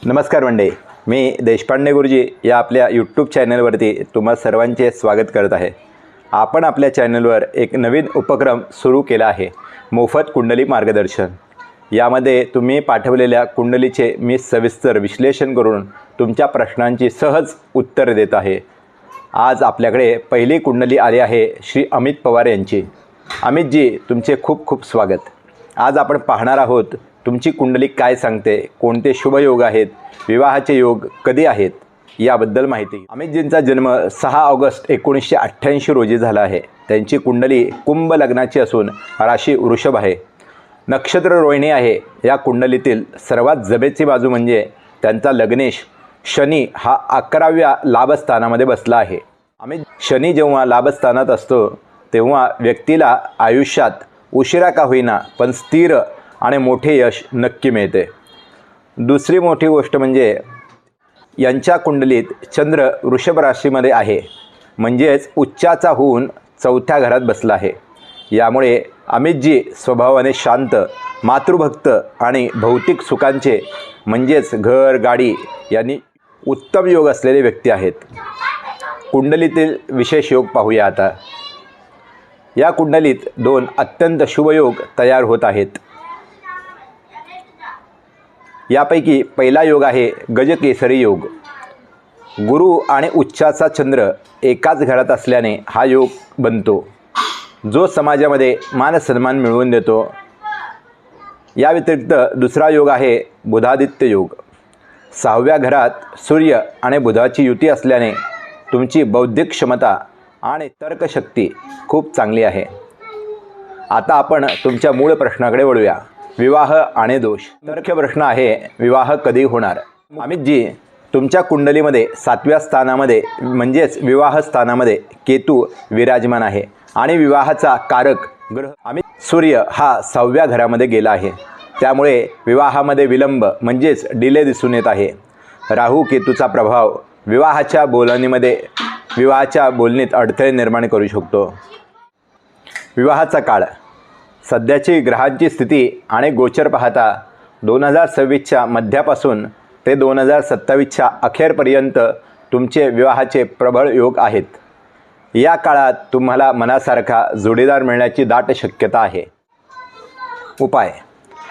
नमस्कार मंडळी, मी देशपांडे गुरुजी या आपल्या यूट्यूब चॅनलवरती तुम्हा सर्वांचे स्वागत करत आहे। आपण आपल्या चॅनलवर एक नवीन उपक्रम सुरू केला आहे, मोफत कुंडली मार्गदर्शन। यामध्ये तुम्ही पाठवलेल्या कुंडलीचे मी सविस्तर विश्लेषण करून तुमच्या प्रश्नांची सहज उत्तर देत आहे। आज आपल्याकडे पहिली कुंडली आली आहे श्री अमित पवार यांची। अमितजी, तुमचे खूप खूप स्वागत। आज आपण पाहणार आहोत तुमची कुंडली काय सांगते, कोणते शुभ योग आहेत, विवाहाचे योग कधी आहेत याबद्दल माहिती। अमितजींचा जन्म 6 ऑगस्ट 1988 रोजी झाला आहे। त्यांची कुंडली कुंभ लग्नाची असून राशी वृषभ आहे, नक्षत्र रोहिणी आहे। या कुंडलीतील सर्वात जबेची बाजू म्हणजे त्यांचा लग्नेश शनी हा 11व्या लाभस्थानामध्ये बसला आहे। शनी जेव्हा लाभस्थानात असतो तेव्हा व्यक्तीला आयुष्यात उशिरा का होईना पण स्थिर आणि मोठे यश नक्की मिळते। दुसरी मोठी गोष्ट म्हणजे यांच्या कुंडलीत चंद्र वृषभ राशीमध्ये आहे, म्हणजेच उच्चाचा होऊन 4थ्या घरात बसला आहे। यामुळे अमितजी स्वभावाने शांत, मातृभक्त आणि भौतिक सुखांचे म्हणजेच घर गाडी यांनी उत्तम योग असलेले व्यक्ती आहेत। कुंडलीतील विशेष योग पाहूया आता। या कुंडलीत 2 अत्यंत शुभ योग तयार होत आहेत। यापैकी पहिला योग आहे गजकेसरी योग। गुरु आणि उच्चाचा चंद्र एकाच घरात असल्याने हा योग बनतो, जो समाजामध्ये मान सन्मान मिळवून देतो। या व्यतिरिक्त दुसरा योग आहे बुधादित्य योग। 6व्या घरात सूर्य आणि बुधाची युती असल्याने तुमची बौद्धिक क्षमता आणि तर्कशक्ती खूप चांगली आहे। आता आपण तुमच्या मूळ प्रश्नाकडे वळूया, विवाह आणि दोष। मुख्य प्रश्न आहे, विवाह कधी होणार? अमितजी, तुमच्या कुंडलीमध्ये 7व्या स्थानामध्ये म्हणजेच विवाह स्थानामध्ये केतू विराजमान आहे आणि विवाहाचा कारक ग्रह सूर्य हा 6व्या घरामध्ये गेला आहे। त्यामुळे विवाहामध्ये विलंब म्हणजेच डिले दिसून येत आहे। राहू केतूचा प्रभाव विवाहाच्या बोलणीत अडथळे निर्माण करू शकतो। विवाहाचा काळ, सध्याची ग्रहांची स्थिती आणि गोचर पाहता 2026च्या मध्यापासून ते 2027च्या अखेरपर्यंत तुमचे विवाहाचे प्रबळ योग आहेत। या काळात तुम्हाला मनासारखा जोडीदार मिळण्याची दाट शक्यता आहे। उपाय,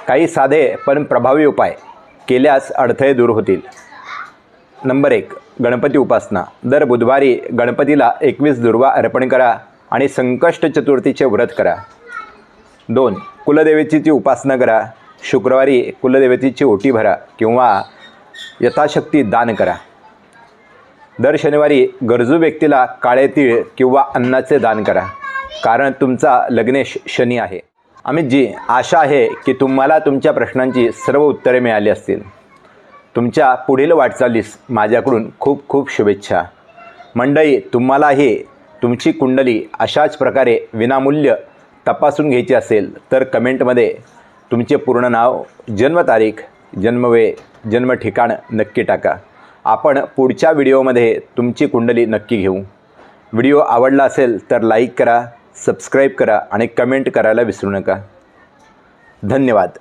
काही साधे पण प्रभावी उपाय केल्यास अडथळे दूर होतील। नंबर 1, गणपती उपासना। दर बुधवारी गणपतीला 21 दुर्वा अर्पण करा आणि संकष्ट चतुर्थीचे व्रत करा। 2, कुलदेवतेची उपासना करा। शुक्रवारी कुलदेवतेची ओटी भरा किंवा यथाशक्ती दान करा। दर शनिवारी गरजू व्यक्तीला काळे तीळ किंवा अन्नाचे दान करा, कारण तुमचा लग्नेश शनी आहे। अमितजी, आशा आहे की तुम्हाला तुमच्या प्रश्नांची सर्व उत्तरे मिळाली असतील। तुमच्या पुढील वाटचालीस माझ्याकडून खूप खूप शुभेच्छा। मंडळी, तुम्हालाही तुमची कुंडली अशाच प्रकारे विनामूल्य तपासून घ्यायची असेल तर कमेंटमध्ये तुमचे पूर्ण नाव, जन्मतारीख, जन्मवेळ, जन्म ठिकाण नक्की टाका। आपण पुढच्या व्हिडिओमध्ये तुमची कुंडली नक्की घेऊ। व्हिडिओ आवडला असेल तर लाईक करा, सबस्क्राईब करा आणि कमेंट करायला विसरू नका। धन्यवाद।